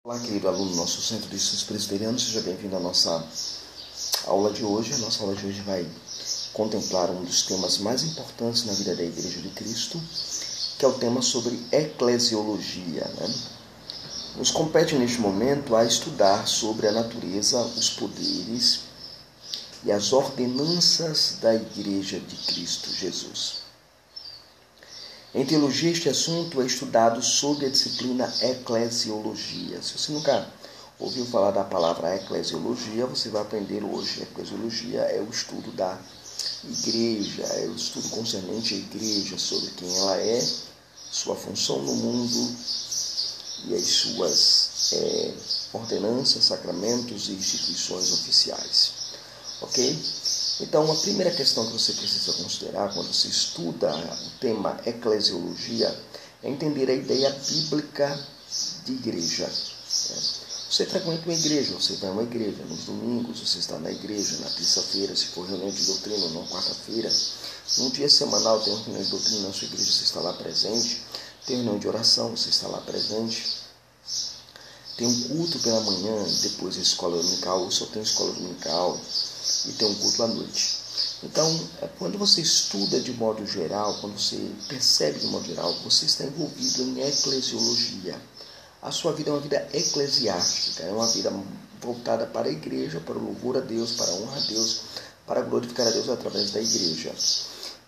Olá, querido aluno, nosso Centro de Estudos Presbiterianos, seja bem-vindo à nossa aula de hoje. A nossa aula de hoje vai contemplar um dos temas mais importantes na vida da Igreja de Cristo, que é o tema sobre eclesiologia. Nos compete neste momento a estudar sobre a natureza, os poderes e as ordenanças da Igreja de Cristo Jesus. Em teologia, este assunto é estudado sob a disciplina eclesiologia. Se você nunca ouviu falar da palavra eclesiologia, você vai aprender hoje. Eclesiologia é o estudo da igreja, é o estudo concernente à igreja, sobre quem ela é, sua função no mundo e as suas ordenanças, sacramentos e instituições oficiais. Ok? Então, a primeira questão que você precisa considerar quando você estuda o tema eclesiologia é entender a ideia bíblica de igreja. Você frequenta uma igreja, você vai a uma igreja nos domingos, você está na igreja na terça-feira, se for reunião de doutrina, ou na quarta-feira. Num dia semanal tem uma reunião de doutrina na sua igreja, você está lá presente. Tem reunião de oração, você está lá presente. Tem um culto pela manhã, depois a escola dominical, ou só tem escola dominical, e tem um culto à noite. Então, quando você estuda de modo geral, quando você percebe de modo geral, você está envolvido em eclesiologia. A sua vida é uma vida eclesiástica, é uma vida voltada para a igreja, para o louvor a Deus, para a honra a Deus, para glorificar a Deus através da igreja.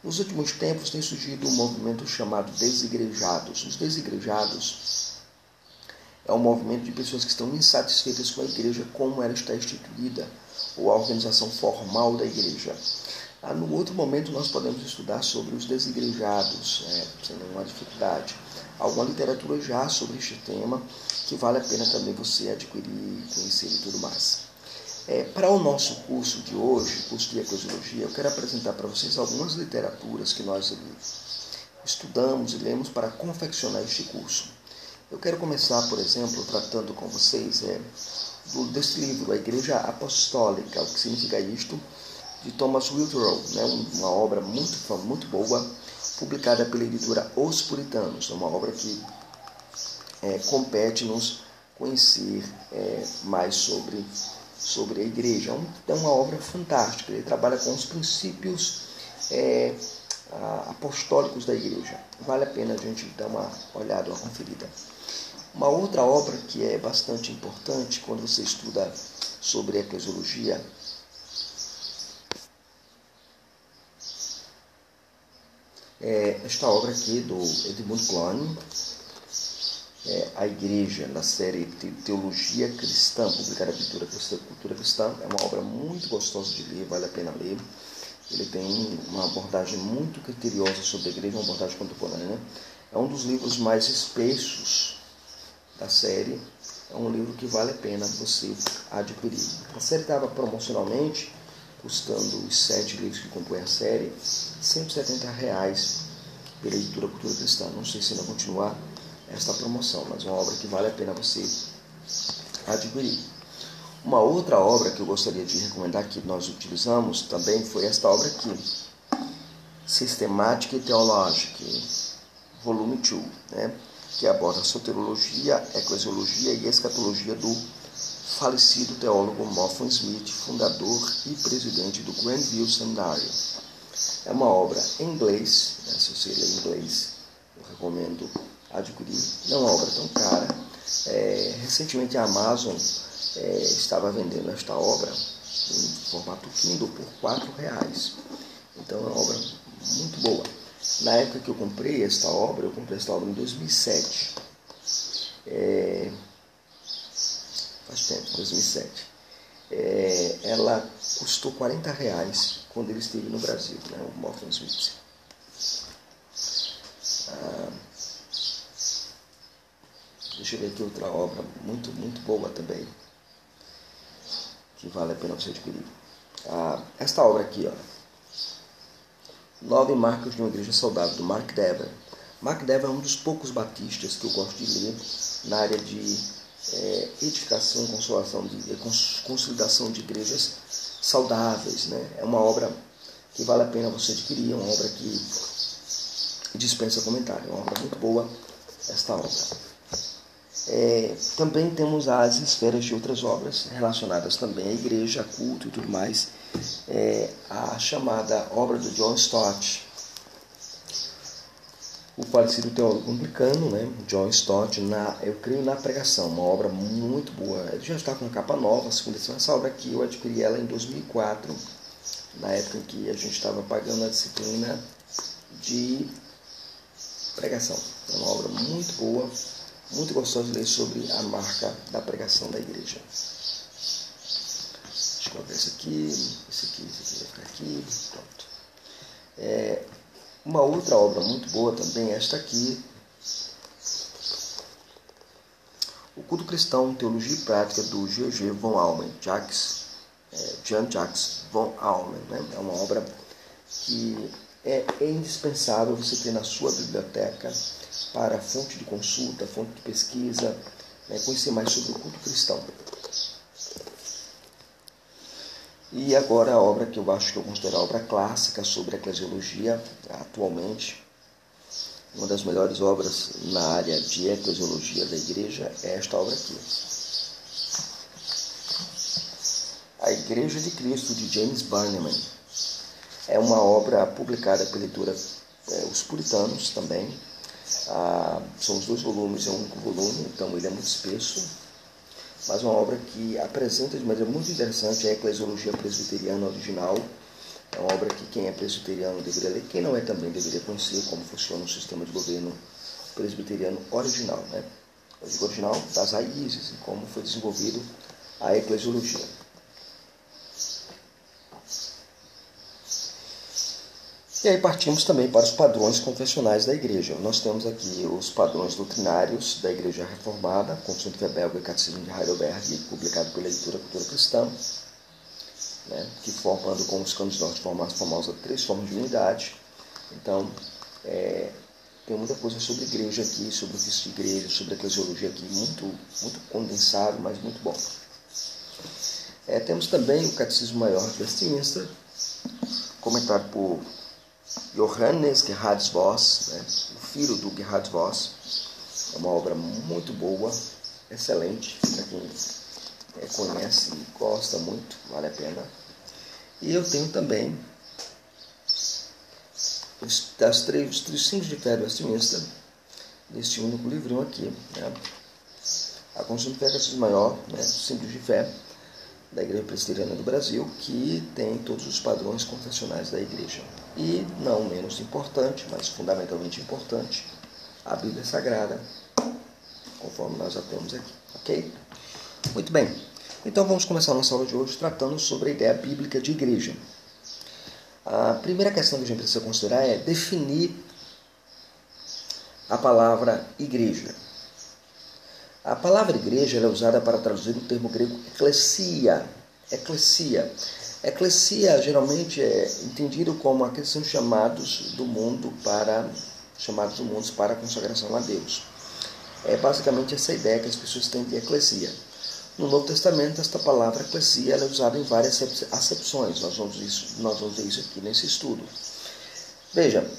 Nos últimos tempos tem surgido um movimento chamado desigrejados. Os desigrejados é um movimento de pessoas que estão insatisfeitas com a igreja como ela está instituída, ou a organização formal da igreja. No outro momento nós podemos estudar sobre os desigrejados, sem nenhuma dificuldade. Há alguma literatura já sobre este tema, que vale a pena também você adquirir, conhecer e tudo mais. Para o nosso curso de hoje, curso de eclesiologia, eu quero apresentar para vocês algumas literaturas que nós estudamos e lemos para confeccionar este curso. Eu quero começar, por exemplo, tratando com vocês desse livro, A Igreja Apostólica, o que significa isto, de Thomas Wheelwright, uma obra muito boa, publicada pela editora Os Puritanos. É uma obra que compete-nos conhecer mais sobre a igreja. É uma obra fantástica, ele trabalha com os princípios apostólicos da igreja. Vale a pena a gente dar uma olhada, uma conferida. Uma outra obra que é bastante importante quando você estuda sobre eclesiologia é esta obra aqui do Edmund Clowney, A Igreja, na série Teologia Cristã, publicada pela Cultura Cristã. É uma obra muito gostosa de ler, vale a pena ler. Ele tem uma abordagem muito criteriosa sobre a igreja, uma abordagem contemporânea. É um dos livros mais espessos da série, é um livro que vale a pena você adquirir. A série estava promocionalmente custando os 7 livros que compõem a série, R$170 pela editora Cultura Cristã. Não sei se ainda continuar esta promoção, mas é uma obra que vale a pena você adquirir. Uma outra obra que eu gostaria de recomendar, que nós utilizamos também, foi esta obra aqui, Systematic Theology, volume 2, que aborda a soteriologia, eclesiologia e escatologia do falecido teólogo Moffat Smith, fundador e presidente do Grandview Seminary. É uma obra em inglês, se você ler em inglês, eu recomendo adquirir. Não é uma obra tão cara. Recentemente a Amazon estava vendendo esta obra em formato Kindle por R$4. Então é uma obra muito boa. Na época que eu comprei esta obra em 2007. Faz tempo, 2007. Ela custou R$40 quando ele esteve no Brasil, o Moffat Smith. Deixa eu ver aqui outra obra muito boa também, que vale a pena você adquirir. Esta obra aqui, 9 Marcos de uma Igreja Saudável, do Mark Dever. Mark Dever é um dos poucos batistas que eu gosto de ler na área de edificação e consolidação de igrejas saudáveis. É uma obra que vale a pena você adquirir, é uma obra que dispensa comentário, é uma obra muito boa esta obra. Também temos as esferas de outras obras relacionadas também à igreja, a culto e tudo mais. A chamada obra do John Stott, o falecido teólogo anglicano, né, John Stott, eu creio na pregação, uma obra muito boa. Ele já está com uma capa nova, segundo essa obra aqui, eu adquiri ela em 2004, na época em que a gente estava pagando a disciplina de pregação. É uma obra muito boa, muito gostosa de ler sobre a marca da pregação da igreja. Deixa eu colocar esse aqui vai ficar aqui, pronto. Uma outra obra muito boa também é esta aqui, O Culto Cristão, Teologia e Prática, do G.G. von Allmen, Jean-Jacques von Allmen, né? É uma obra que é indispensável você ter na sua biblioteca para fonte de consulta, fonte de pesquisa, né? Conhecer mais sobre o culto cristão. E agora a obra que eu acho que eu considero a obra clássica sobre a eclesiologia, atualmente, uma das melhores obras na área de eclesiologia da igreja é esta obra aqui. A Igreja de Cristo, de James Barneyman. É uma obra publicada pela editora Os Puritanos também. São os 2 volumes, é um único volume, então ele é muito espesso. Mas uma obra que apresenta de maneira muito interessante a eclesiologia presbiteriana original. É uma obra que quem é presbiteriano deveria ler, quem não é também deveria conhecer como funciona o sistema de governo presbiteriano original, né? Eu digo original das raízes e como foi desenvolvido a eclesiologia. E aí partimos também para os padrões confessionais da igreja. Nós temos aqui os padrões doutrinários da igreja reformada, Confissão de Fé Belga e Catecismo de Heidelberg, publicado pela editora Cultura Cristã, né, que formando com os canos norte forma a famosa 3 formas de unidade. Então, tem muita coisa sobre igreja aqui, sobre o ofício de igreja, sobre a eclesiologia aqui, muito, muito condensado, mas muito bom. Temos também o Catecismo Maior de Westminster, comentado por Johannes Gerhard Voss, né, o filho do Gerhard Voss. É uma obra muito boa, excelente, para quem conhece e gosta muito, vale a pena. E eu tenho também os 3 símbolos de fé do Westminster, neste único livrinho aqui, né? A Confissão de Fé, Catecismo Maior, né, símbolos de fé da Igreja Presbiteriana do Brasil, que tem todos os padrões confessionais da Igreja. E, não menos importante, mas fundamentalmente importante, a Bíblia Sagrada, conforme nós já temos aqui, ok? Muito bem, então vamos começar a nossa aula de hoje tratando sobre a ideia bíblica de igreja. A primeira questão que a gente precisa considerar é definir a palavra igreja. A palavra igreja é usada para traduzir o termo grego ecclesia. Eclesia geralmente é entendido como aqueles que são chamados do mundo para a consagração a Deus. É basicamente essa ideia que as pessoas têm de eclesia. No Novo Testamento, esta palavra eclesia ela é usada em várias acepções. Nós vamos ver isso aqui nesse estudo. Veja,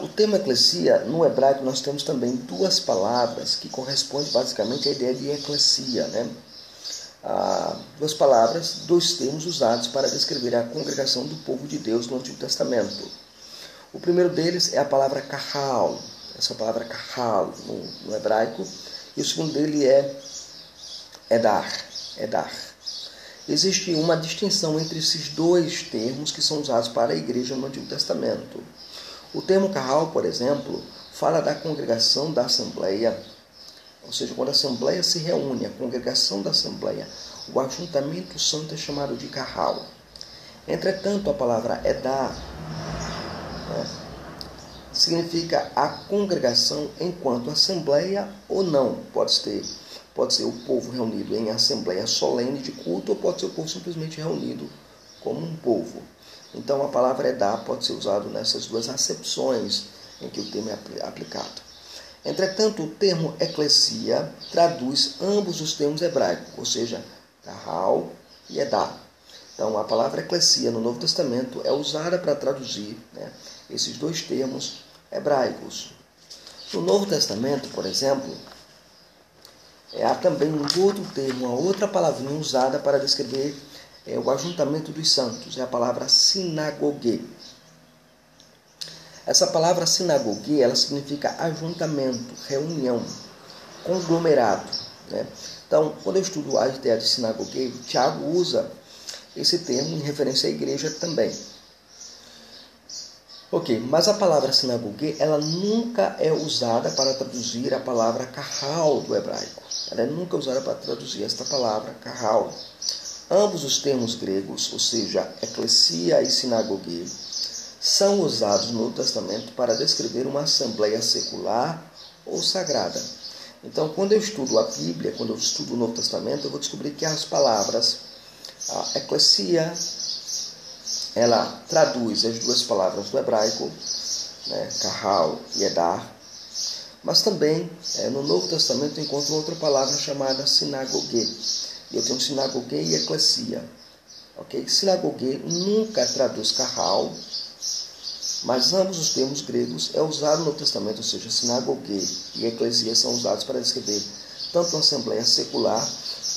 o termo eclesia, no hebraico, nós temos também 2 palavras que correspondem basicamente à ideia de eclesia, né? 2 palavras, 2 termos usados para descrever a congregação do povo de Deus no Antigo Testamento. O primeiro deles é a palavra kahal, essa palavra kahal no hebraico, e o segundo dele é edar. Existe uma distinção entre esses 2 termos que são usados para a igreja no Antigo Testamento. O termo kahal, por exemplo, fala da congregação da Assembleia, ou seja, quando a Assembleia se reúne, a congregação da Assembleia, o ajuntamento santo é chamado de kahal. Entretanto, a palavra edar, né, significa a congregação enquanto assembleia ou não. Pode ser o povo reunido em assembleia solene de culto, ou pode ser o povo simplesmente reunido como um povo. Então, a palavra edar pode ser usada nessas 2 acepções em que o termo é aplicado. Entretanto, o termo eclesia traduz ambos os termos hebraicos, ou seja, kahal e edar. Então, a palavra eclesia no Novo Testamento é usada para traduzir, né, esses 2 termos hebraicos. No Novo Testamento, por exemplo, Há também um outro termo, uma outra palavrinha usada para descrever o ajuntamento dos santos, é a palavra sinagogue. Essa palavra sinagogue, ela significa ajuntamento, reunião, conglomerado, né? Então, quando eu estudo a ideia de sinagogue, Tiago usa esse termo em referência à igreja também. Ok, mas a palavra sinagogue, ela nunca é usada para traduzir a palavra kahal do hebraico. Ela é nunca usada para traduzir esta palavra kahal. Ambos os termos gregos, ou seja, eclesia e sinagogue, são usados no Novo Testamento para descrever uma assembleia secular ou sagrada. Então, quando eu estudo a Bíblia, quando eu estudo o Novo Testamento, eu vou descobrir que as palavras, a eclesia, ela traduz as duas palavras do hebraico, né, kahal e edar, mas também no Novo Testamento eu encontro outra palavra chamada sinagogue. Eu tenho sinagogue e eclesia. Okay? Sinagogue nunca traduz kahal, mas ambos os termos gregos é usado no Novo Testamento, ou seja, sinagogue e eclesia são usados para descrever tanto uma assembleia secular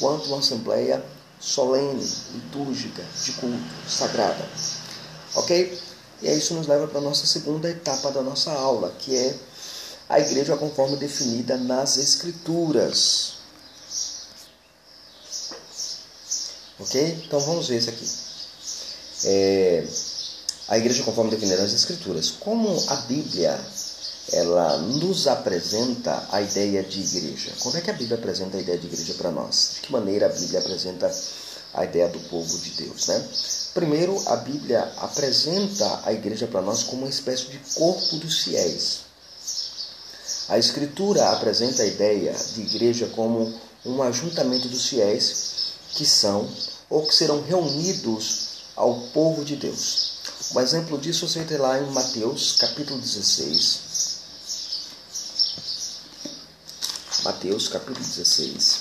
quanto uma assembleia solene, litúrgica, de culto, sagrada. Ok? E isso nos leva para a nossa segunda etapa da nossa aula, que é a igreja conforme definida nas Escrituras. Ok? Então vamos ver isso aqui. A igreja conforme definida nas Escrituras. Como a Bíblia ela nos apresenta a ideia de igreja? Como é que a Bíblia apresenta a ideia de igreja para nós? De que maneira a Bíblia apresenta a ideia do povo de Deus, né? Primeiro, a Bíblia apresenta a igreja para nós como uma espécie de corpo dos fiéis. A Escritura apresenta a ideia de igreja como um ajuntamento dos fiéis que são ou que serão reunidos ao povo de Deus. Um exemplo disso você tem lá em Mateus, capítulo 16. Mateus, capítulo 16,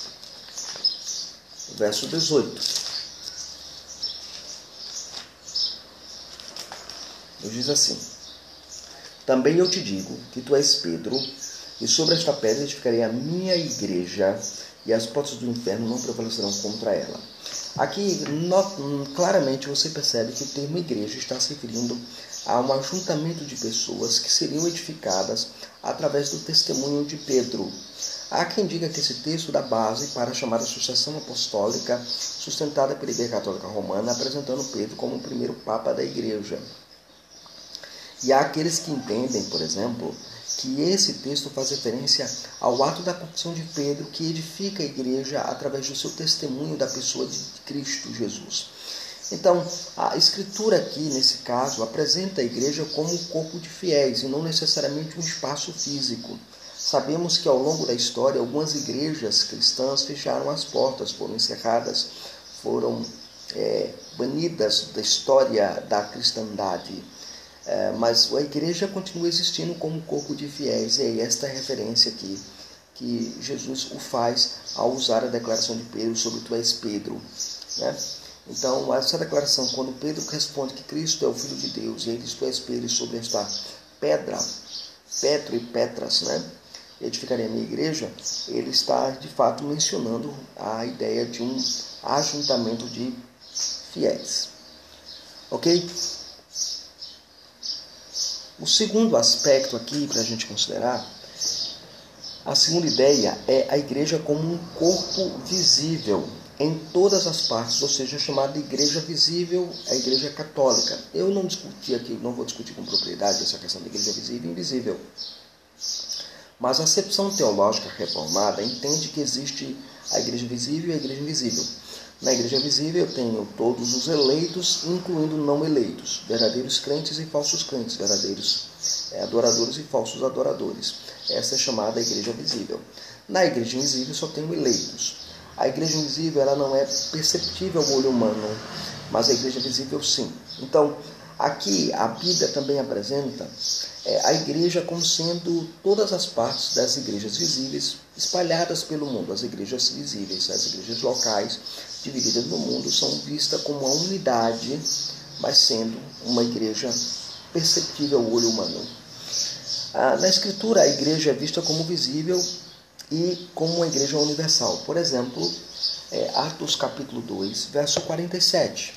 verso 18. Diz assim: também eu te digo que tu és Pedro, e sobre esta pedra edificarei a minha igreja, e as portas do inferno não prevalecerão contra ela. Aqui, claramente, você percebe que o termo igreja está se referindo a um ajuntamento de pessoas que seriam edificadas através do testemunho de Pedro. Há quem diga que esse texto dá base para a chamada sucessão apostólica sustentada pela Igreja Católica Romana, apresentando Pedro como o primeiro Papa da Igreja. E há aqueles que entendem, por exemplo, que esse texto faz referência ao ato da confissão de Pedro, que edifica a igreja através do seu testemunho da pessoa de Cristo Jesus. Então, a Escritura aqui, nesse caso, apresenta a igreja como um corpo de fiéis e não necessariamente um espaço físico. Sabemos que ao longo da história, algumas igrejas cristãs fecharam as portas, foram encerradas, foram banidas da história da cristandade. Mas a igreja continua existindo como um corpo de fiéis, e é esta referência aqui que Jesus o faz ao usar a declaração de Pedro sobre tu és Pedro, né? Então, essa declaração, quando Pedro responde que Cristo é o Filho de Deus, e ele diz tu és Pedro, e sobre esta pedra, Petro e Petras, né, edificarei a minha igreja, ele está de fato mencionando a ideia de um ajuntamento de fiéis. Ok? O segundo aspecto aqui para a gente considerar, a segunda ideia é a igreja como um corpo visível em todas as partes, ou seja, chamada igreja visível, a igreja católica. Eu não discuti aqui, não vou discutir com propriedade essa questão da igreja visível e invisível. Mas a acepção teológica reformada entende que existe a igreja visível e a igreja invisível. Na igreja visível eu tenho todos os eleitos, incluindo não eleitos, verdadeiros crentes e falsos crentes, verdadeiros adoradores e falsos adoradores. Essa é chamada igreja visível. Na igreja invisível só tenho eleitos. A igreja invisível ela não é perceptível ao olho humano, mas a igreja visível sim. Então, aqui a Bíblia também apresenta a igreja como sendo todas as partes das igrejas visíveis espalhadas pelo mundo. As igrejas visíveis, as igrejas locais divididas no mundo são vistas como uma unidade, mas sendo uma igreja perceptível ao olho humano. Na Escritura, a igreja é vista como visível e como uma igreja universal. Por exemplo, Atos capítulo 2, verso 47.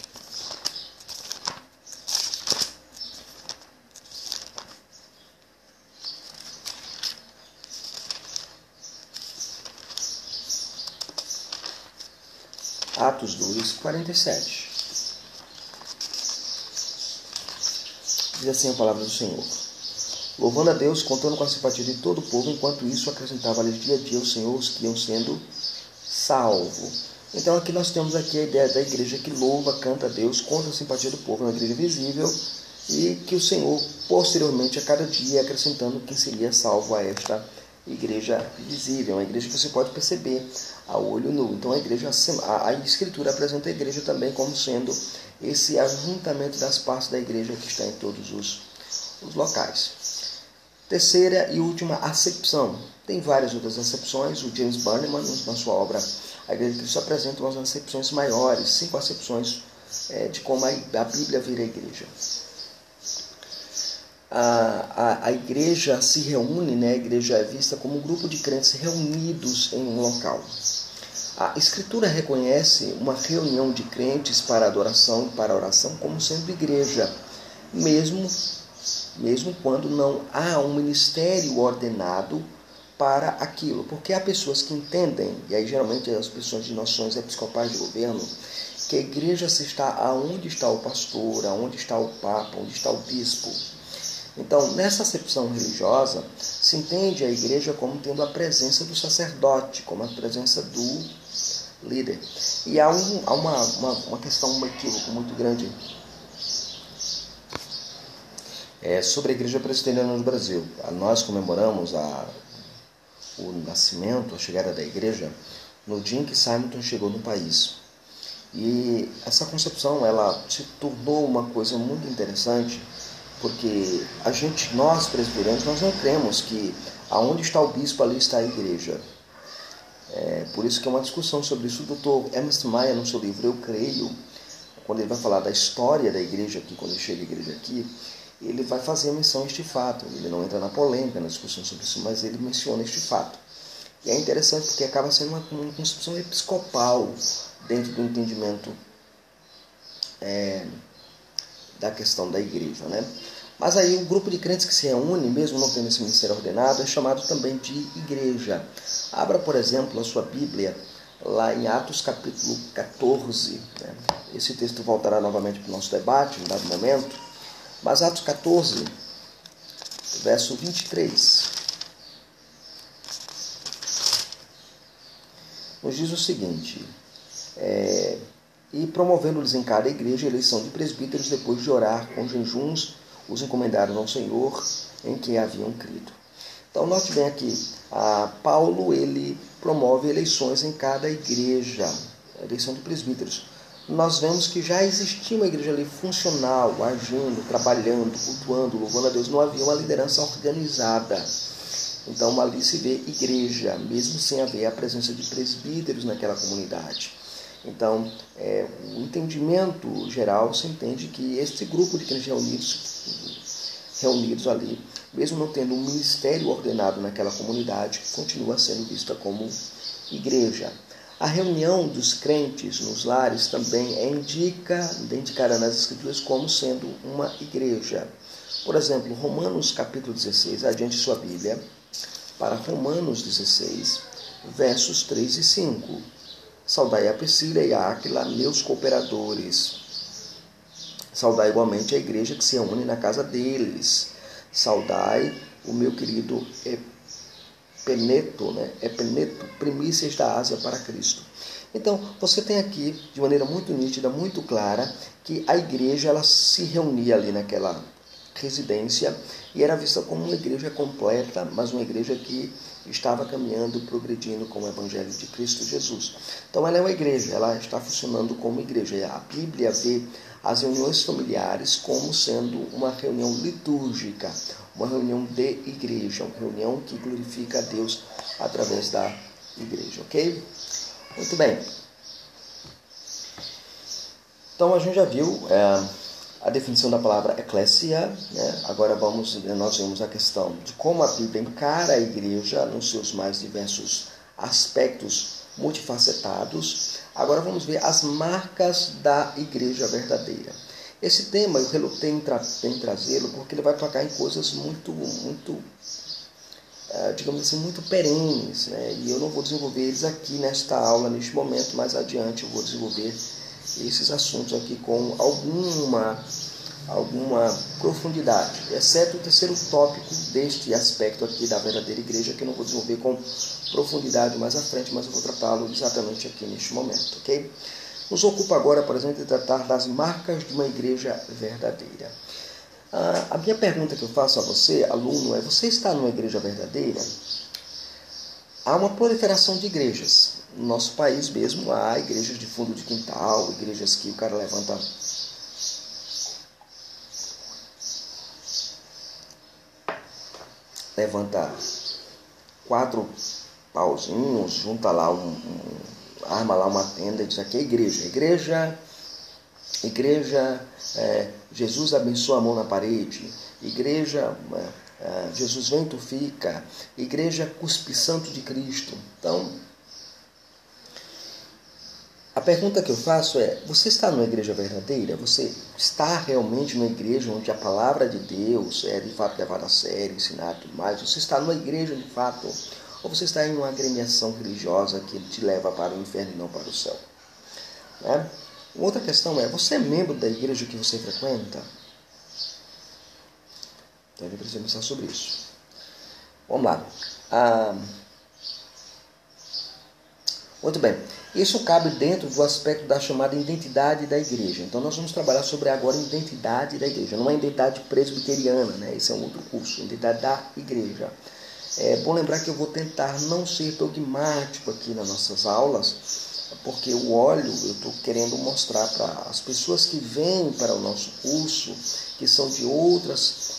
Atos 2, 47. Diz assim a palavra do Senhor. Louvando a Deus, contando com a simpatia de todo o povo, enquanto isso acrescentava-lhes dia a dia o Senhor os que iam sendo salvos. Então aqui nós temos aqui a ideia da igreja que louva, canta a Deus, conta a simpatia do povo, é uma igreja visível, e que o Senhor, posteriormente, a cada dia, acrescentando quem seria salvo a esta igreja visível, uma igreja que você pode perceber a olho nu. Então a igreja, a Escritura apresenta a igreja também como sendo esse ajuntamento das partes da igreja que está em todos os locais. Terceira e última acepção. Tem várias outras acepções. O James Bannerman, na sua obra A Igreja de Cristo, apresenta umas acepções maiores, 5 acepções de como a Bíblia vira a igreja. A igreja se reúne, né? A igreja é vista como um grupo de crentes reunidos em um local. A Escritura reconhece uma reunião de crentes para adoração e para oração como sendo igreja, mesmo quando não há um ministério ordenado para aquilo. Porque há pessoas que entendem, e aí geralmente as pessoas de noções episcopais de governo, que a igreja se está aonde está o pastor, aonde está o papa, onde está o bispo. Então, nessa acepção religiosa, se entende a igreja como tendo a presença do sacerdote, como a presença do líder. E há uma questão, um equívoco muito grande sobre a Igreja Presbiteriana no Brasil. Nós comemoramos o nascimento, a chegada da igreja, no dia em que Simonton chegou no país. E essa concepção, ela se tornou uma coisa muito interessante, porque nós presbiterianos, nós não cremos que aonde está o bispo, ali está a igreja. Por isso que é uma discussão sobre isso. O Dr. Ernest Mayr, no seu livro Eu Creio, quando ele vai falar da história da igreja aqui, quando ele chega à igreja aqui, ele vai fazer menção a este fato. Ele não entra na polêmica, na discussão sobre isso, mas ele menciona este fato. E é interessante porque acaba sendo uma concepção episcopal dentro do entendimento da questão da igreja, né? Mas aí o grupo de crentes que se reúne, mesmo não tendo esse ministério ordenado, é chamado também de igreja. Abra, por exemplo, a sua Bíblia lá em Atos capítulo 14. Né? Esse texto voltará novamente para o nosso debate, em dado momento. Mas Atos 14, verso 23, nos diz o seguinte: e promovendo-lhes em cada igreja a eleição de presbíteros, depois de orar com jejuns, os encomendaram ao Senhor em que haviam crido. Então, note bem aqui, Paulo ele promove eleições em cada igreja, a eleição de presbíteros. Nós vemos que já existia uma igreja ali funcional, agindo, trabalhando, cultuando, louvando a Deus. Não havia uma liderança organizada. Então, ali se vê igreja, mesmo sem haver a presença de presbíteros naquela comunidade. Então, o entendimento geral se entende que este grupo de crentes reunidos ali, mesmo não tendo um ministério ordenado naquela comunidade, continua sendo vista como igreja. A reunião dos crentes nos lares também indicada nas Escrituras como sendo uma igreja. Por exemplo, Romanos capítulo 16, adiante sua Bíblia, para Romanos 16, versos 3 e 5. Saudai a Priscila e a Áquila, meus cooperadores. Saudai igualmente a igreja que se reúne na casa deles. Saudai o meu querido Epeneto, primícias da Ásia para Cristo. Então, você tem aqui, de maneira muito nítida, muito clara, que a igreja ela se reunia ali naquela residência e era vista como uma igreja completa, mas uma igreja que estava caminhando, progredindo com o Evangelho de Cristo Jesus. Então, ela é uma igreja, ela está funcionando como igreja. A Bíblia vê as reuniões familiares como sendo uma reunião litúrgica, uma reunião de igreja, uma reunião que glorifica a Deus através da igreja, ok? Muito bem. Então, a gente já viu a definição da palavra eclésia, né? Agora nós vemos a questão de como a Bíblia encara a igreja nos seus mais diversos aspectos multifacetados. Agora vamos ver as marcas da igreja verdadeira. Esse tema eu relutei em trazê-lo porque ele vai tocar em coisas muito, digamos assim, muito perenes, né? E eu não vou desenvolver eles aqui nesta aula, neste momento. Mais adiante eu vou desenvolver esses assuntos aqui com alguma profundidade, exceto o terceiro tópico deste aspecto aqui da verdadeira igreja, que eu não vou desenvolver com profundidade mais à frente, mas eu vou tratá-lo exatamente aqui neste momento, ok? Nos ocupa agora, por exemplo, de tratar das marcas de uma igreja verdadeira. A minha pergunta que eu faço a você, aluno, é: você está numa igreja verdadeira? Há uma proliferação de igrejas. No nosso país mesmo há igrejas de fundo de quintal, igrejas que o cara levanta 4 pauzinhos, junta lá arma lá uma tenda e diz: aqui é igreja, Jesus abençoa a mão na parede, igreja, Jesus vem, tu fica, igreja cuspe santo de Cristo. Então, a pergunta que eu faço é: você está numa igreja verdadeira? Você está realmente numa igreja onde a palavra de Deus é de fato levada a sério, ensinada e tudo mais? Você está numa igreja de fato? Ou você está em uma agremiação religiosa que te leva para o inferno e não para o céu? Né? Outra questão é: você é membro da igreja que você frequenta? Então, a gente precisa pensar sobre isso. Vamos lá. Muito bem. Isso cabe dentro do aspecto da chamada identidade da igreja. Então, nós vamos trabalhar sobre agora a identidade da igreja. Não é a identidade presbiteriana, né? Esse é um outro curso. Identidade da igreja. É bom lembrar que eu vou tentar não ser dogmático aqui nas nossas aulas, porque eu estou querendo mostrar para as pessoas que vêm para o nosso curso, que são de outras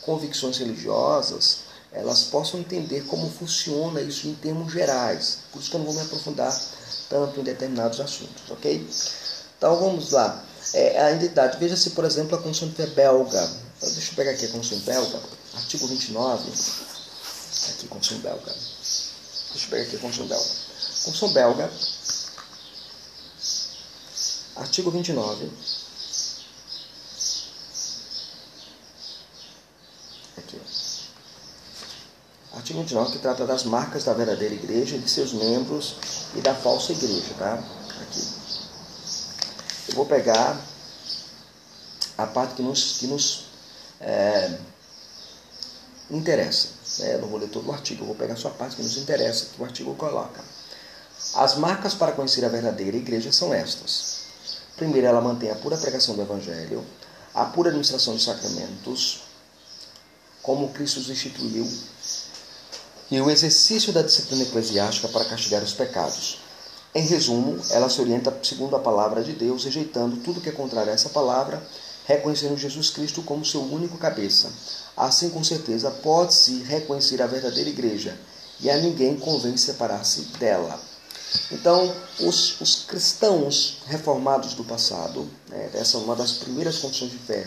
convicções religiosas, elas possam entender como funciona isso em termos gerais. Por isso que eu não vou me aprofundar tanto em determinados assuntos, ok? Então vamos lá. A identidade. Veja-se, por exemplo, a Constituição de Fé belga. Então, deixa eu pegar aqui a Constituição belga, artigo 29. Aqui, Constituição belga. Deixa eu pegar aqui a Constituição belga. Constituição belga, artigo 29. Aqui. Artigo 29, que trata das marcas da verdadeira igreja, de seus membros e da falsa igreja, tá? Aqui. Eu vou pegar a parte que nos interessa. Eu não vou ler todo o artigo, eu vou pegar só a parte que nos interessa, que o artigo coloca. As marcas para conhecer a verdadeira igreja são estas. Primeiro, ela mantém a pura pregação do Evangelho, a pura administração dos sacramentos, como Cristo os instituiu, e o exercício da disciplina eclesiástica para castigar os pecados. Em resumo, ela se orienta segundo a palavra de Deus, rejeitando tudo que é contrário a essa palavra, reconhecendo Jesus Cristo como seu único cabeça. Assim, com certeza, pode-se reconhecer a verdadeira igreja, e a ninguém convém separar-se dela. Então, os cristãos reformados do passado, essa é uma das primeiras confissões de fé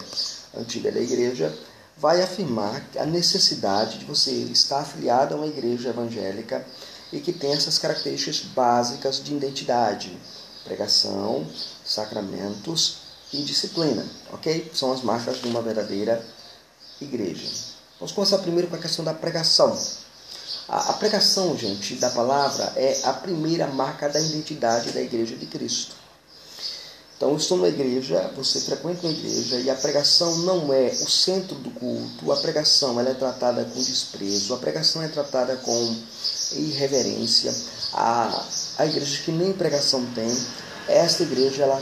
antiga da igreja, vai afirmar a necessidade de você estar afiliado a uma igreja evangélica e que tem essas características básicas de identidade: pregação, sacramentos e disciplina, ok? São as marcas de uma verdadeira igreja. Vamos começar primeiro com a questão da pregação. A pregação, gente, da palavra é a primeira marca da identidade da igreja de Cristo. Então, eu estou numa igreja, você frequenta uma igreja, e a pregação não é o centro do culto, a pregação ela é tratada com desprezo, a pregação é tratada com irreverência. A igreja que nem pregação tem, esta igreja, ela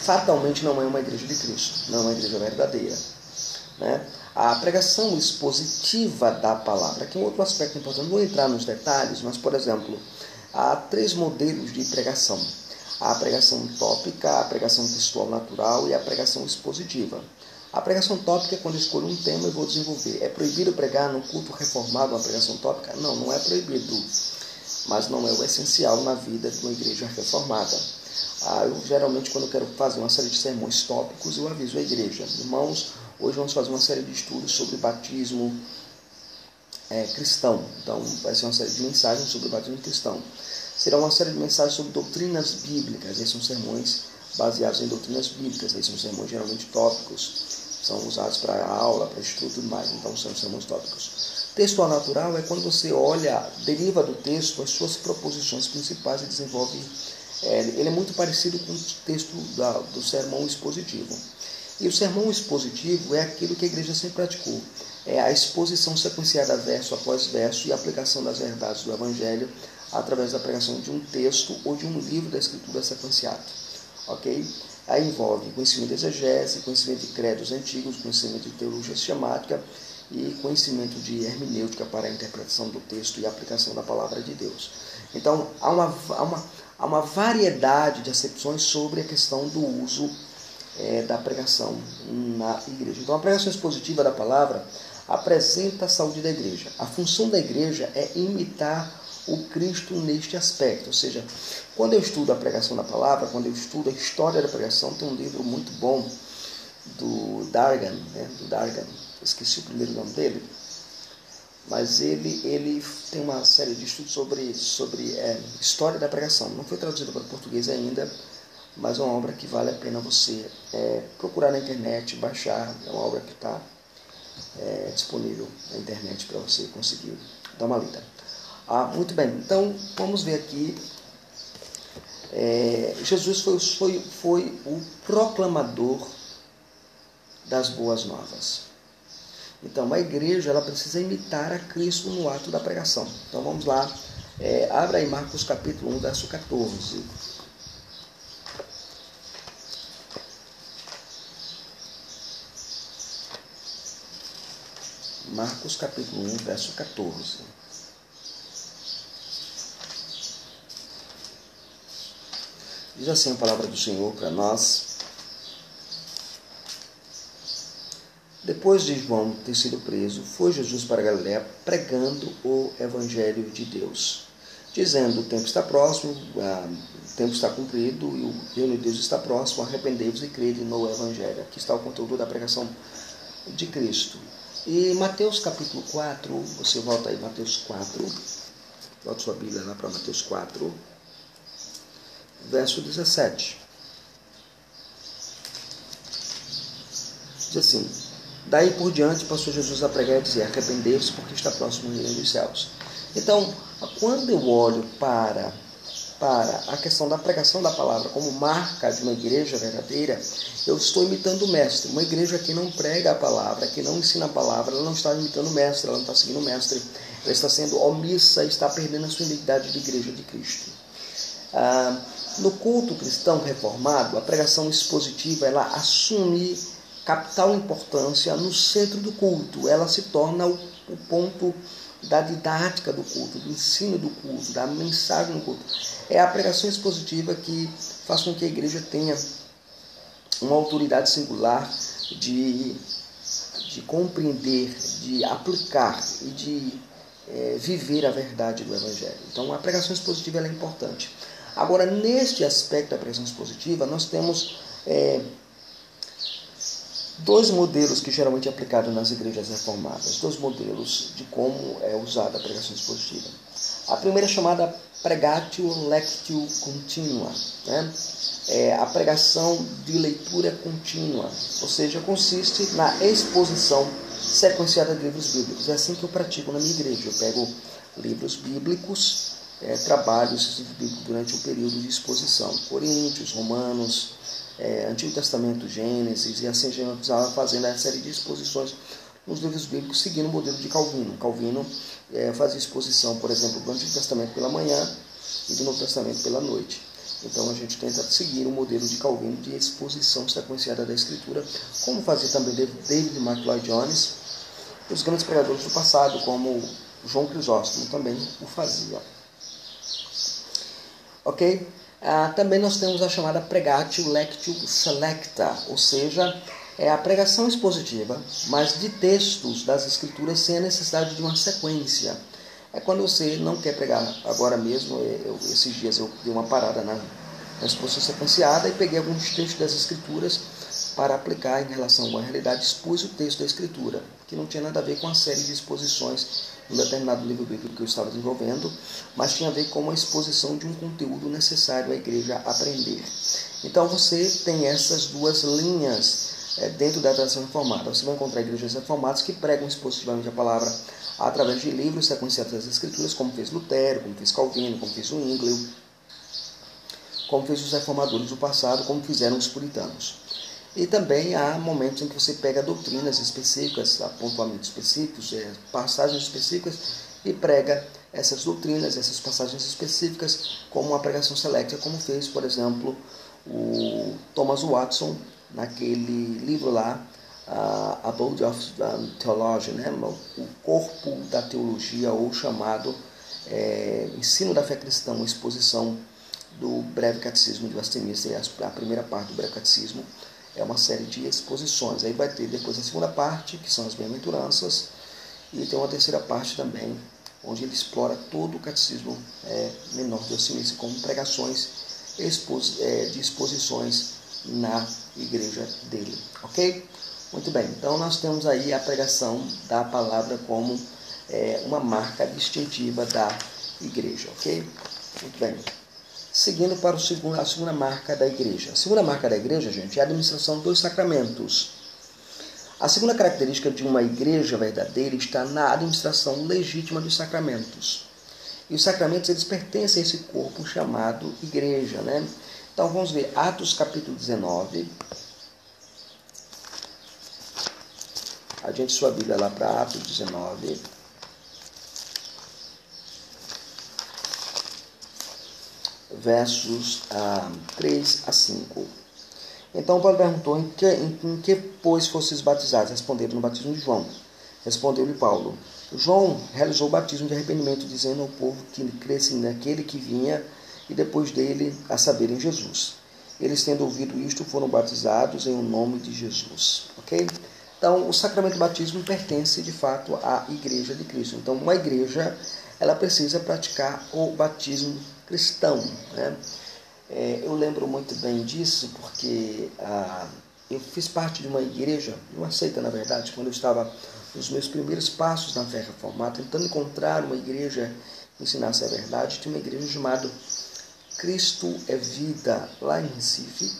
fatalmente não é uma igreja de Cristo, não é uma igreja verdadeira, né? A pregação expositiva da palavra, que é um outro aspecto importante, não vou entrar nos detalhes, mas, por exemplo, há 3 modelos de pregação. A pregação tópica, a pregação textual natural e a pregação expositiva. A pregação tópica é quando eu escolho um tema e vou desenvolver. É proibido pregar num culto reformado uma pregação tópica? Não, não é proibido. mas não é o essencial na vida de uma igreja reformada. Eu geralmente, quando eu quero fazer uma série de sermões tópicos, eu aviso a igreja: irmãos, hoje vamos fazer uma série de estudos sobre batismo cristão. Então, vai ser uma série de mensagens sobre o batismo cristão. Será uma série de mensagens sobre doutrinas bíblicas. Esses são sermões baseados em doutrinas bíblicas. Esses são sermões geralmente tópicos. São usados para aula, para estudo e tudo mais. Então, são sermões tópicos. Textual natural é quando você olha, deriva do texto as suas proposições principais e desenvolve. Ele é muito parecido com o texto do sermão expositivo. E o sermão expositivo é aquilo que a igreja sempre praticou. É a exposição sequenciada verso após verso e a aplicação das verdades do Evangelho através da pregação de um texto ou de um livro da Escritura sequenciado. Ok? Aí envolve conhecimento de exegese, conhecimento de credos antigos, conhecimento de teologia sistemática e conhecimento de hermenêutica para a interpretação do texto e a aplicação da palavra de Deus. Então, há uma variedade de acepções sobre a questão do uso da pregação na igreja. Então, a pregação expositiva da palavra apresenta a saúde da igreja. A função da igreja é imitar o Cristo neste aspecto. Ou seja, quando eu estudo a pregação da palavra, quando eu estudo a história da pregação, tem um livro muito bom do Dargan, esqueci o primeiro nome dele, mas ele tem uma série de estudos sobre história da pregação. Não foi traduzido para o português ainda, mas é uma obra que vale a pena você procurar na internet, baixar. É uma obra que está disponível na internet para você conseguir dar uma lida. Muito bem, então vamos ver aqui. Jesus foi o proclamador das boas novas. Então a igreja ela precisa imitar a Cristo no ato da pregação. Então vamos lá, abra aí Marcos capítulo 1, verso 14. Marcos capítulo 1, verso 14. Diz assim a palavra do Senhor para nós. Depois de João ter sido preso, foi Jesus para Galiléia pregando o Evangelho de Deus, dizendo: o tempo está próximo, o tempo está cumprido e o reino de Deus está próximo, arrependei-vos e crede no Evangelho. Aqui está o conteúdo da pregação de Cristo. E Mateus capítulo 4, você volta aí, Mateus 4, volta sua Bíblia lá para Mateus 4, verso 17. Diz assim: daí por diante passou Jesus a pregar e dizer: arrependei-vos porque está próximo o reino dos céus. Então, quando eu olho para a questão da pregação da palavra como marca de uma igreja verdadeira, eu estou imitando o mestre. Uma igreja que não prega a palavra, que não ensina a palavra, ela não está imitando o mestre, ela não está seguindo o mestre, ela está sendo omissa, está perdendo a sua identidade de igreja de Cristo. No culto cristão reformado, a pregação expositiva ela assume capital importância no centro do culto. Ela se torna o ponto da didática do culto, do ensino do culto, da mensagem do culto. É a pregação expositiva que faz com que a igreja tenha uma autoridade singular de compreender, de aplicar e de viver a verdade do Evangelho. Então, a pregação expositiva ela é importante. Agora, neste aspecto da pregação expositiva, nós temos dois modelos que geralmente é aplicado nas igrejas reformadas, dois modelos de como é usada a pregação expositiva. A primeira é chamada pregatio lectio continua, né? É a pregação de leitura contínua, ou seja, consiste na exposição sequenciada de livros bíblicos. É assim que eu pratico na minha igreja. Eu pego livros bíblicos, trabalho esses livros bíblicos durante um período de exposição. Coríntios, Romanos, Antigo Testamento, Gênesis, e assim a gente estava fazendo a série de exposições nos livros bíblicos, seguindo o modelo de Calvino. Calvino fazia exposição, por exemplo, do Antigo Testamento pela manhã e do Novo Testamento pela noite. Então a gente tenta seguir o modelo de Calvino de exposição sequenciada da Escritura, como fazia também David Mark Lloyd Jones, os grandes pregadores do passado, como João Crisóstomo também o fazia. Ok? Também nós temos a chamada pregatio lectio selecta, ou seja, é a pregação expositiva, mas de textos das Escrituras sem a necessidade de uma sequência. É quando você não quer pregar agora mesmo. Esses dias eu dei uma parada na exposição sequenciada e peguei alguns textos das Escrituras para aplicar em relação a uma realidade. Expus o texto da Escritura, que não tinha nada a ver com a série de exposições em um determinado livro bíblico que eu estava desenvolvendo, mas tinha a ver com uma exposição de um conteúdo necessário à igreja aprender. Então você tem essas duas linhas dentro da tradição reformada. Você vai encontrar igrejas reformadas que pregam expositivamente a palavra através de livros sequenciados das Escrituras, como fez Lutero, como fez Calvino, como fez o Zwingli, como fez os reformadores do passado, como fizeram os puritanos. E também há momentos em que você pega doutrinas específicas, apontamentos específicos, passagens específicas, e prega essas doutrinas, essas passagens específicas, como uma pregação seleta, como fez, por exemplo, o Thomas Watson, naquele livro lá, A Body of Theology, né? O corpo da teologia, ou chamado Ensino da Fé Cristã, uma exposição do Breve Catecismo de Westminster. A primeira parte do Breve Catecismo é uma série de exposições. Aí vai ter depois a segunda parte, que são as bem-aventuranças, e tem uma terceira parte também, onde ele explora todo o catecismo menor de Westminster, como pregações de exposições na igreja dele. Ok? Muito bem, então nós temos aí a pregação da palavra como uma marca distintiva da igreja. Ok? Muito bem. Seguindo para a segunda marca da igreja. A segunda marca da igreja, gente, é a administração dos sacramentos. A segunda característica de uma igreja verdadeira está na administração legítima dos sacramentos. E os sacramentos, eles pertencem a esse corpo chamado igreja, né? Então vamos ver Atos capítulo 19. Adiante sua Bíblia lá para Atos 19. Versos 3 a 5. Então Paulo perguntou: em que pois fostes batizados? Responderam: no batismo de João. Respondeu-lhe Paulo: João realizou o batismo de arrependimento, dizendo ao povo que crescem naquele que vinha e depois dele, a saber, em Jesus. Eles, tendo ouvido isto, foram batizados em o nome de Jesus. Ok? Então, o sacramento do batismo pertence, de fato, à igreja de Cristo. Então, uma igreja, ela precisa praticar o batismo cristão, né? Eu lembro muito bem disso porque eu fiz parte de uma igreja, uma seita na verdade, quando eu estava nos meus primeiros passos na fé reformada, tentando encontrar uma igreja que ensinasse a verdade. Tinha uma igreja chamada Cristo é Vida, lá em Recife,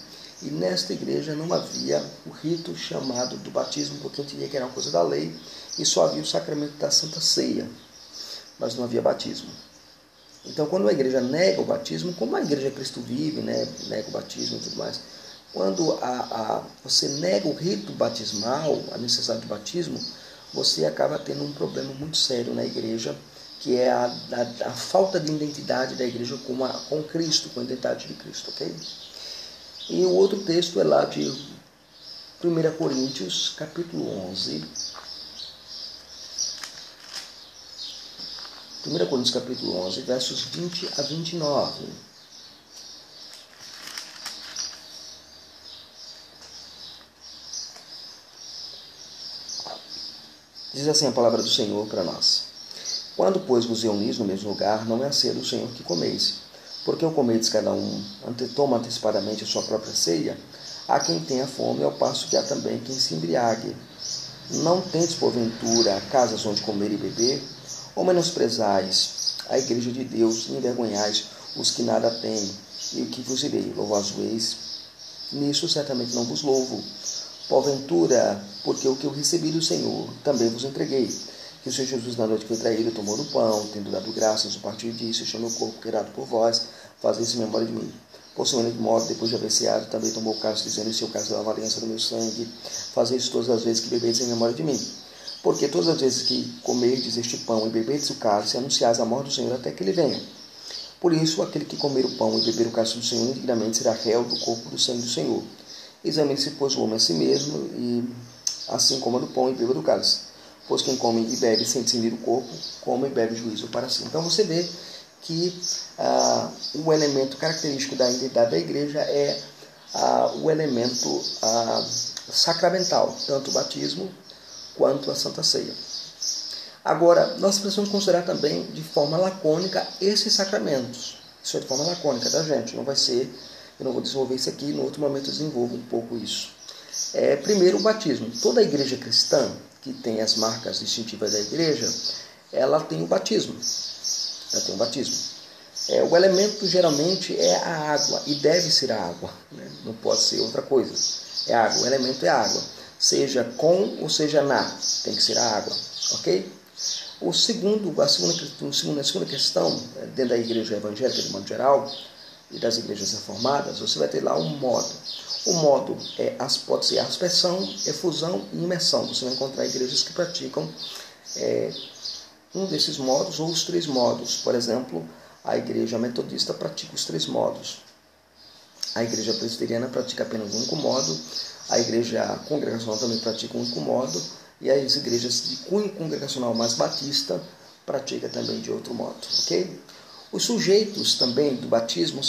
e nesta igreja não havia o rito chamado do batismo, porque eu tinha que era uma coisa da lei, e só havia o sacramento da Santa Ceia, mas não havia batismo. Então, quando a igreja nega o batismo, como a igreja Cristo vive, né, nega o batismo e tudo mais, quando você nega o rito batismal, a necessidade do batismo, você acaba tendo um problema muito sério na igreja, que é a falta de identidade da igreja com Cristo, com a identidade de Cristo, ok? E o outro texto é lá de 1 Coríntios, capítulo 11. 1 Coríntios capítulo 11, versos 20 a 29. Diz assim a palavra do Senhor para nós: Quando, pois, vos reunis no mesmo lugar, não é a ceia do Senhor que comeis, porque o comedes cada um toma antecipadamente a sua própria ceia, há quem tenha fome, ao passo que há também quem se embriague. Não tendes, porventura, casas onde comer e beber? Ou menosprezais a igreja de Deus, e envergonhais os que nada têm, e o que vos direi? Louvai-os? Nisso certamente não vos louvo. Porventura, porque o que eu recebi do Senhor, também vos entreguei. Que o Senhor Jesus, na noite que foi traído, tomou no pão, tendo dado graças, o partiu e disse: Este é o meu corpo, que é dado por vós, fazei isso em memória de mim. Por semelhante modo, depois de haver ceado, também tomou o cálice, dizendo: Este é o cálice da nova aliança do meu sangue, fazei isso todas as vezes que bebeis em memória de mim. Porque todas as vezes que comerdes este pão e beberdes o cálice, anunciais a morte do Senhor até que ele venha. Por isso, aquele que comer o pão e beber o cálice do Senhor indignamente será réu do corpo do sangue do Senhor. Examine-se, pois, o homem a si mesmo, e assim coma do pão e beba do cálice. Pois quem come e bebe sem discernir o corpo, come e bebe juízo para si. Então você vê que o elemento característico da identidade da igreja é o elemento sacramental, tanto o batismo quanto a Santa Ceia. Agora, nós precisamos considerar também de forma lacônica esses sacramentos. Isso é de forma lacônica, tá, gente? Não vai ser, eu não vou desenvolver isso aqui, no outro momento eu desenvolvo um pouco isso. Primeiro, o batismo. Toda a igreja cristã que tem as marcas distintivas da igreja, ela tem o batismo. O elemento geralmente é a água, e deve ser a água, né? Não pode ser outra coisa. É água, o elemento é água. Seja com ou seja na, tem que ser a água, ok? A segunda questão, dentro da igreja evangélica de modo geral, e das igrejas reformadas, você vai ter lá um modo. O modo pode ser aspersão, efusão e imersão. Você vai encontrar igrejas que praticam um desses modos ou os 3 modos. Por exemplo, a igreja metodista pratica os 3 modos. A igreja presbiteriana pratica apenas um único modo. A igreja congregacional também pratica um único modo. E as igrejas de cunho congregacional mais batista praticam também de outro modo. Ok? Os sujeitos também do batismo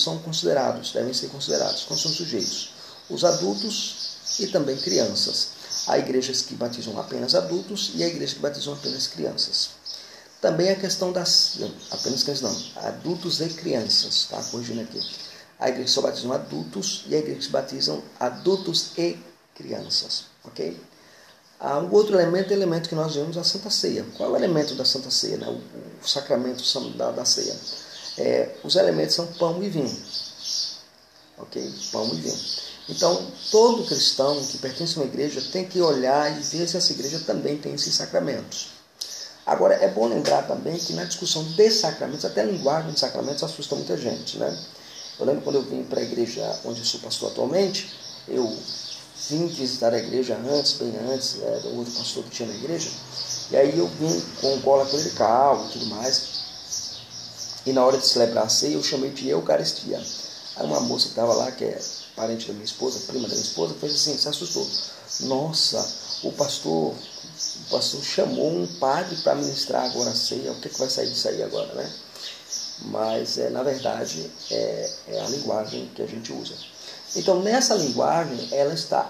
devem ser considerados. Quais são os sujeitos? Os adultos e também crianças. Há igrejas que batizam apenas adultos e há igrejas que batizam apenas crianças. Também a questão adultos e crianças, tá? Corrigindo aqui. A igreja que só batizam adultos e a igreja que batizam adultos e crianças, ok? Um outro elemento é o elemento que nós vemos a Santa Ceia. Qual é o elemento da Santa Ceia, né? O sacramento da ceia? Os elementos são pão e vinho, ok? Pão e vinho. Então, todo cristão que pertence a uma igreja tem que olhar e ver se essa igreja também tem esses sacramentos. Agora, é bom lembrar também que na discussão de sacramentos, até a linguagem de sacramentos assusta muita gente, né? Eu lembro quando eu vim para a igreja onde eu sou pastor atualmente, eu vim visitar a igreja bem antes, do outro pastor que tinha na igreja, e aí eu vim com cola clerical e tudo mais, e na hora de celebrar a ceia eu chamei de Eucaristia. Aí uma moça que estava lá, que é parente da minha esposa, prima da minha esposa, fez assim, se assustou. Nossa, o pastor chamou um padre para ministrar agora a ceia, o que vai sair disso aí agora, né? Mas, na verdade, é a linguagem que a gente usa. Então, nessa linguagem, ela está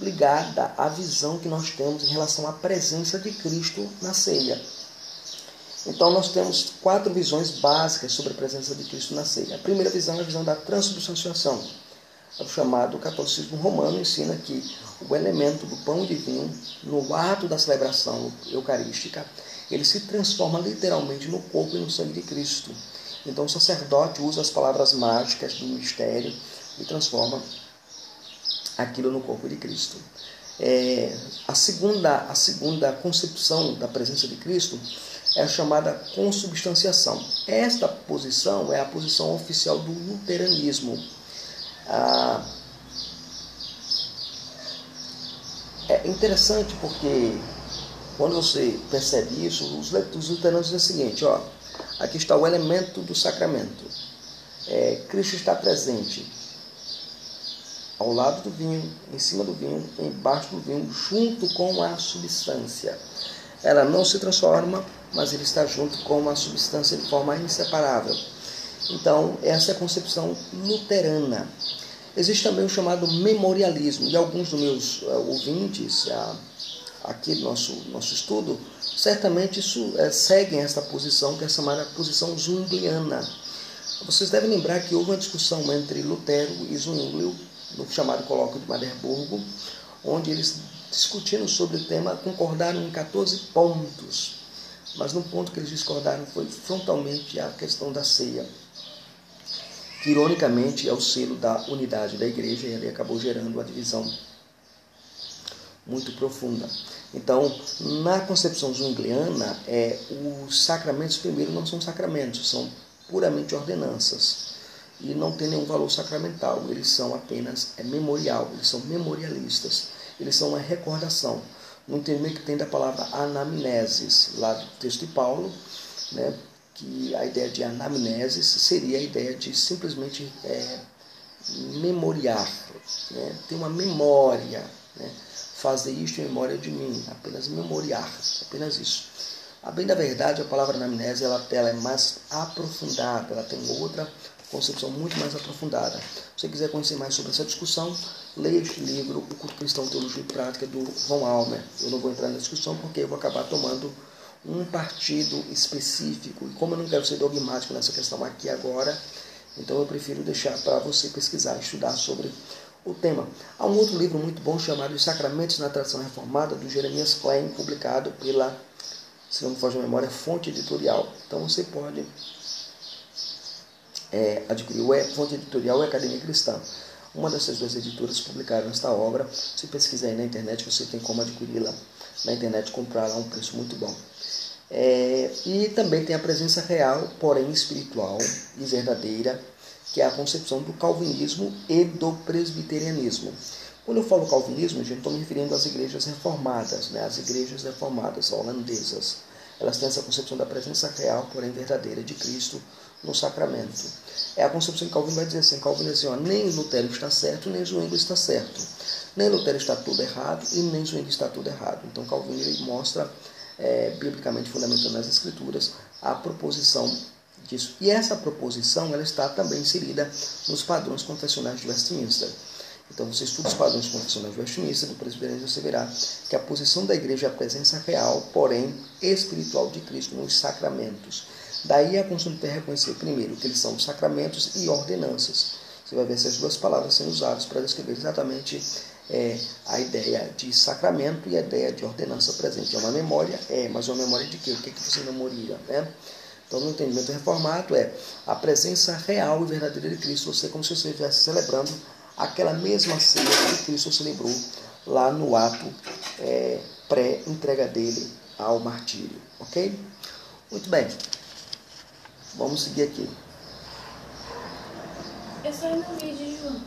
ligada à visão que nós temos em relação à presença de Cristo na ceia. Então, nós temos 4 visões básicas sobre a presença de Cristo na ceia. A primeira visão é a visão da transubstanciação. O chamado catolicismo romano ensina que o elemento do pão e de vinho, no ato da celebração eucarística, ele se transforma literalmente no corpo e no sangue de Cristo. Então o sacerdote usa as palavras mágicas do mistério e transforma aquilo no corpo de Cristo. A segunda concepção da presença de Cristo é a chamada consubstanciação. Esta posição é a posição oficial do luteranismo. É interessante porque quando você percebe isso, os luteranos dizem o seguinte, aqui está o elemento do sacramento. Cristo está presente ao lado do vinho, em cima do vinho, embaixo do vinho, junto com a substância. Ela não se transforma, mas ele está junto com a substância de forma inseparável. Então, essa é a concepção luterana. Existe também o chamado memorialismo, e alguns dos meus ouvintes aqui do nosso estudo, certamente seguem essa posição, que é chamada posição zwingliana. Vocês devem lembrar que houve uma discussão entre Lutero e Zwinglio, no chamado Colóquio de Maderburgo, onde eles, discutindo sobre o tema, concordaram em 14 pontos. Mas no ponto que eles discordaram foi frontalmente a questão da ceia, que ironicamente é o selo da unidade da igreja, e ali acabou gerando uma divisão muito profunda. Então, na concepção zwingliana, os sacramentos primeiro não são sacramentos, são puramente ordenanças. E não tem nenhum valor sacramental, eles são apenas memorial, eles são memorialistas, eles são uma recordação. No entendimento que tem da palavra anamnesis, lá do texto de Paulo, né, que a ideia de anamnesis seria a ideia de simplesmente memoriar, né, ter uma memória, né, fazer isto em memória de mim, apenas memoriar, apenas isso. A bem da verdade, a palavra anamnese ela é mais aprofundada, ela tem outra concepção muito mais aprofundada. Se você quiser conhecer mais sobre essa discussão, leia este livro, O Culto Cristão, Teologia e Prática, do Von Almer. Eu não vou entrar na discussão porque eu vou acabar tomando um partido específico. E como eu não quero ser dogmático nessa questão aqui agora, então eu prefiro deixar para você pesquisar, estudar sobre o tema. Há um outro livro muito bom chamado Os Sacramentos na Tradição Reformada, do Jeremias Klein, publicado pela, se não me foge a memória, Fonte Editorial. Então você pode adquirir o Fonte Editorial e Academia Cristã. Uma dessas duas editoras publicaram esta obra. Se pesquisar aí na internet, você tem como adquiri-la na internet, comprá-la a um preço muito bom. E também tem a presença real, porém espiritual e verdadeira, que é a concepção do calvinismo e do presbiterianismo. Quando eu falo calvinismo, gente, estou me referindo às igrejas reformadas, né? As igrejas reformadas holandesas. Elas têm essa concepção da presença real, porém verdadeira, de Cristo no sacramento. É a concepção que Calvino vai dizer assim, Calvino diz assim, nem Lutero está certo, nem Zwingli está certo. Nem Lutero está tudo errado e nem Zwingli está tudo errado. Então Calvino ele mostra, biblicamente fundamentando nas Escrituras, a proposição disso. E essa proposição ela está também inserida nos padrões confessionais de Westminster. Então, você estuda os padrões confessionais de Westminster, do presbiterianismo, você verá que a posição da igreja é a presença real, porém espiritual de Cristo nos sacramentos. Daí a Constituição de Fé reconhecer primeiro que eles são sacramentos e ordenanças. Você vai ver essas duas palavras sendo usadas para descrever exatamente a ideia de sacramento e a ideia de ordenança presente. É uma memória? Mas uma memória de quê? O que você memoria? Né? Então, no entendimento reformado é a presença real e verdadeira de Cristo. Você como se você estivesse celebrando aquela mesma ceia que Cristo celebrou lá no ato pré-entrega dele ao martírio. Ok? Muito bem. Vamos seguir aqui. Eu só não vi de João.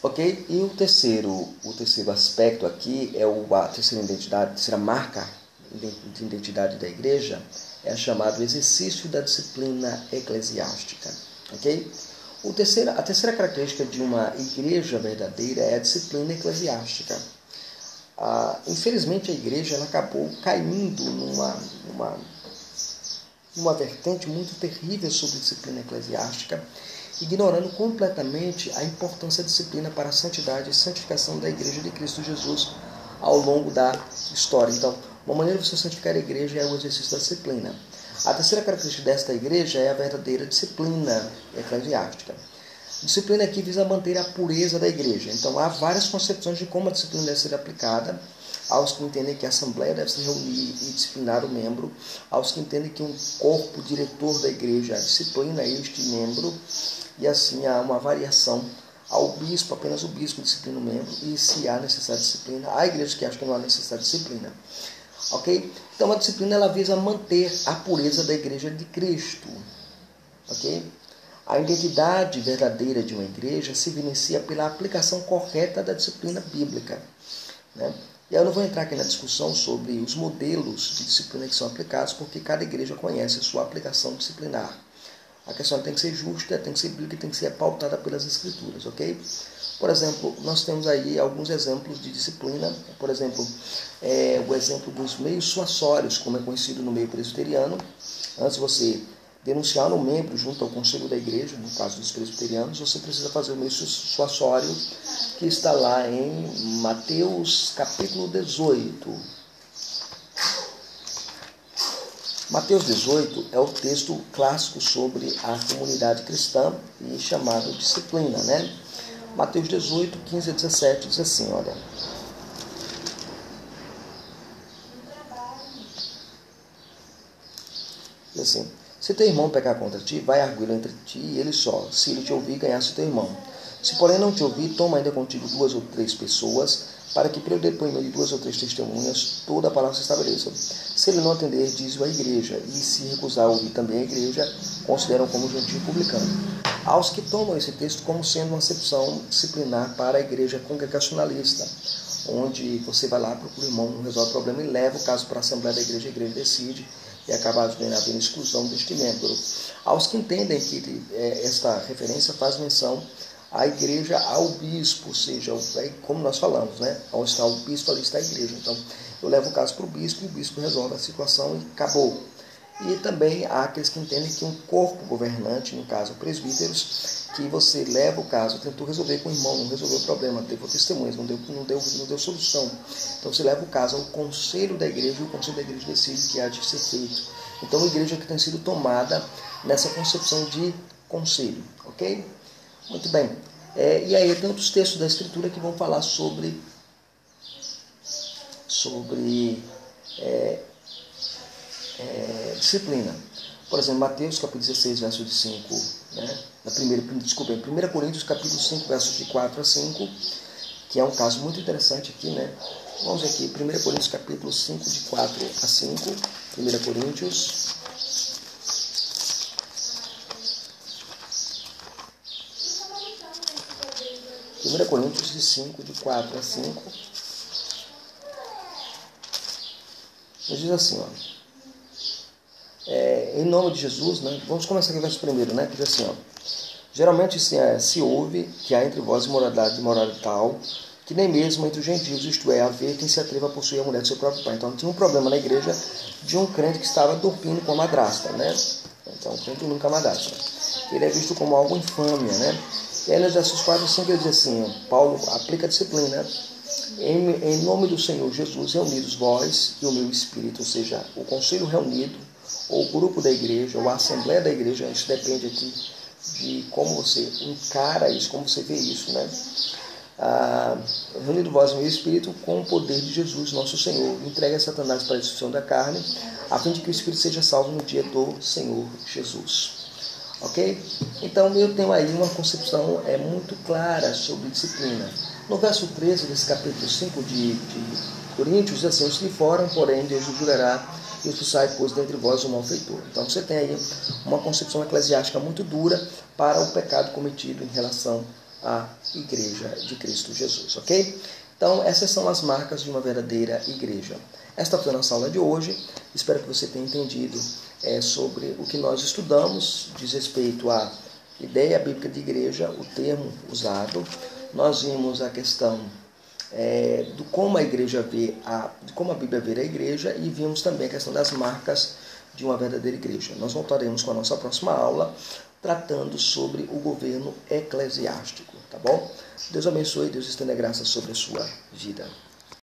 Ok? E o terceiro aspecto aqui é a terceira identidade, a terceira marca de identidade da igreja é chamado exercício da disciplina eclesiástica. Ok? A terceira característica de uma igreja verdadeira é a disciplina eclesiástica. Infelizmente a igreja ela acabou caindo numa vertente muito terrível sobre disciplina eclesiástica, ignorando completamente a importância da disciplina para a santidade e santificação da igreja de Cristo Jesus ao longo da história. Então, uma maneira de você santificar a igreja é o exercício da disciplina. A terceira característica desta igreja é a verdadeira disciplina eclesiástica. Disciplina aqui visa manter a pureza da igreja. Então, há várias concepções de como a disciplina deve ser aplicada. Há os que entendem que a assembleia deve se reunir e disciplinar o membro. Há os que entendem que um corpo diretor da igreja disciplina este membro. E assim há uma variação ao bispo, apenas o bispo disciplina o membro. E se há necessidade de disciplina, há igrejas que acham que não há necessidade de disciplina. Ok? Então a disciplina ela visa manter a pureza da igreja de Cristo. Ok? A identidade verdadeira de uma igreja se evidencia pela aplicação correta da disciplina bíblica. Né? E eu não vou entrar aqui na discussão sobre os modelos de disciplina que são aplicados, porque cada igreja conhece a sua aplicação disciplinar. A questão tem que ser justa, tem que ser bíblica e tem que ser pautada pelas Escrituras, ok? Por exemplo, nós temos aí alguns exemplos de disciplina. Por exemplo, o exemplo dos meios suassórios, como é conhecido no meio presbiteriano. Antes de você denunciar um membro junto ao conselho da igreja, no caso dos presbiterianos, você precisa fazer o meio suassório, que está lá em Mateus capítulo 18. Mateus 18 é o texto clássico sobre a comunidade cristã e chamado disciplina, né? Mateus 18, 15 a 17 diz assim, olha. Diz assim, se teu irmão pecar contra ti, vai arguí-lo entre ti e ele só. Se ele te ouvir, ganhasse teu irmão. Se porém não te ouvir, toma ainda contigo 2 ou 3 pessoas, para que pelo depoimento de 2 ou 3 testemunhas, toda a palavra se estabeleça. Se ele não atender, diz-o à igreja, e se recusar a ouvir também a igreja, consideram como gentio publicano. Aos que tomam esse texto como sendo uma acepção disciplinar para a igreja congregacionalista, onde você vai lá, procura o irmão, não resolve o problema e leva o caso para a assembleia da igreja, a igreja decide e acaba havendo exclusão deste membro. Aos que entendem que esta referência faz menção à igreja, ao bispo, ou seja, como nós falamos, né? Onde está o bispo, ali está a igreja. Então, eu levo o caso para o bispo e o bispo resolve a situação e acabou. E também há aqueles que entendem que um corpo governante, no caso presbíteros, que você leva o caso, tentou resolver com o irmão, não resolveu o problema, levou testemunhas, não deu solução. Então você leva o caso ao conselho da igreja e o conselho da igreja decide o que há de ser feito. Então a igreja que tem sido tomada nessa concepção de conselho, ok? Muito bem. E aí tem outros textos da Escritura que vão falar sobre disciplina. Por exemplo, Mateus capítulo 16, verso de 5, né? Em 1 Coríntios capítulo 5, versos de 4 a 5, que é um caso muito interessante aqui, né? Vamos aqui, 1 Coríntios capítulo 5, de 4 a 5, 1 Coríntios. Coríntios de 5, de 4 a 5. Nos diz assim, ó. Em nome de Jesus, né? Vamos começar aqui o verso primeiro, né? Que diz assim, ó. Geralmente se ouve que há entre vós imoralidade tal, que nem mesmo entre os gentios, isto é, haver quem se atreva a possuir a mulher do seu próprio pai. Então tinha um problema na igreja de um crente que estava dormindo com a madrasta, né? Então, um crente dormindo com a madrasta. Ele é visto como algo infâmia, né? E aí nos versos 4 e 5 ele diz assim, Paulo aplica a disciplina, em nome do Senhor Jesus, reunidos vós e o meu espírito, ou seja, o conselho reunido, ou o grupo da igreja, ou a assembleia da igreja, isso depende aqui de como você encara isso, como você vê isso, né? Reunido vós e o meu espírito com o poder de Jesus, nosso Senhor, entregue a Satanás para a destruição da carne, a fim de que o espírito seja salvo no dia do Senhor Jesus. Ok? Então eu tenho aí uma concepção muito clara sobre disciplina. No verso 13 desse capítulo 5 de Coríntios, diz assim, os que foram, porém, Deus os julgará e expulsai, pois, dentre vós o malfeitor. Então você tem aí uma concepção eclesiástica muito dura para o pecado cometido em relação à igreja de Cristo Jesus. Ok? Então essas são as marcas de uma verdadeira igreja. Esta foi a nossa aula de hoje. Espero que você tenha entendido sobre o que nós estudamos, diz respeito à ideia bíblica de igreja, o termo usado. Nós vimos a questão de como a igreja vê de como a Bíblia vê a igreja e vimos também a questão das marcas de uma verdadeira igreja. Nós voltaremos com a nossa próxima aula tratando sobre o governo eclesiástico, tá bom? Deus abençoe, Deus estenda graça sobre a sua vida.